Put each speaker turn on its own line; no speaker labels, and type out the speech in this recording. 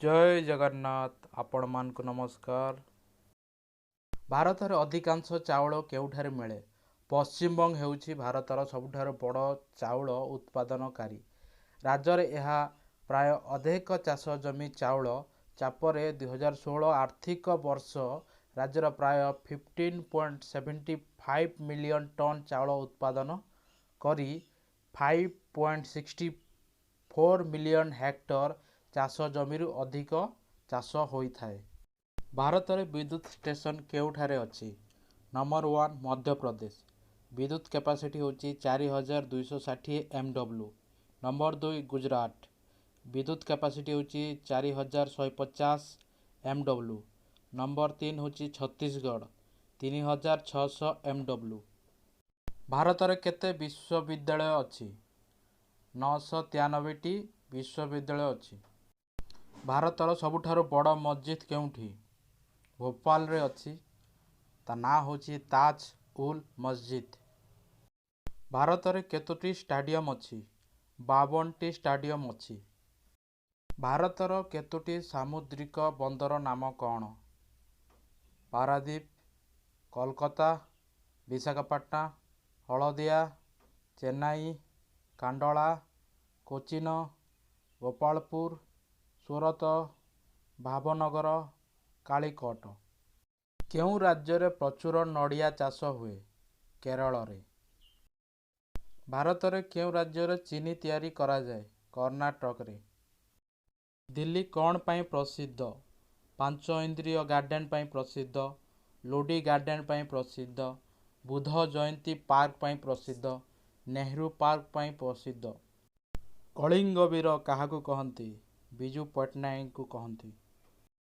जय जगन्नाथ आपण मानक नमस्कार। भारत रे अधिकांश चाउल केउठारे मिले? पश्चिमबंग हेउछि भारतर सबुठार बड़ चाउल उत्पादनकारी। राज्य रे ଏହା प्राय अधिक चाष जमी चाउल चापरे 2016 आर्थिक वर्ष राज्यर प्राय 15.75 मिलियन टन चाउल उत्पादन करी 5.64 मिलियन हेक्टर चाष जमी अधिक चाष होइथाए। भारत में विद्युत स्टेशन केउठारे अछि? नंबर 1 मध्य प्रदेश। विद्युत कैपेसिटी होची 4260 MW। नंबर 2 गुजरात। विद्युत कैपेसिटी होची 4150 MW। नंबर 3 होची छत्तीसगढ़ 3600 MW। भारत में केते विश्वविद्यालय अछि? 993 विश्वविद्यालय अछि। भारतर सबुठारो बड़ मस्जिद केउठी? भोपाल रे अछि। ता ना होची ताज उल मस्जिद। भारत रे केतोटी स्टेडियम अछि? 52टी स्टेडियम अछि। भारतर केतोटी सामुद्रिक बंदर नाम कौन? पारादीप, कोलकाता, विशाखापट्टना, हलदिया, चेन्नई, कांडला, कोचिन, गोपालपुर, सूरत, भावनगर, कालीकोट। केउं राज्य रे प्रचुर नड़िया चाष हुए? केरल रे। भारत रे केउं राज्य रे चीनी तैयारी करा जाए? कर्नाटक रे। दिल्ली कौन पाई प्रसिद्ध? पांच इंद्रिय गार्डन पाई प्रसिद्ध, लोडी गार्डन पाई प्रसिद्ध, बुद्ध जयंती पार्क पाई प्रसिद्ध, नेहरू पार्क पाई प्रसिद्ध। कलिंग वीर काहाकू कहंती? बिजू पट्टनायक को कहंती।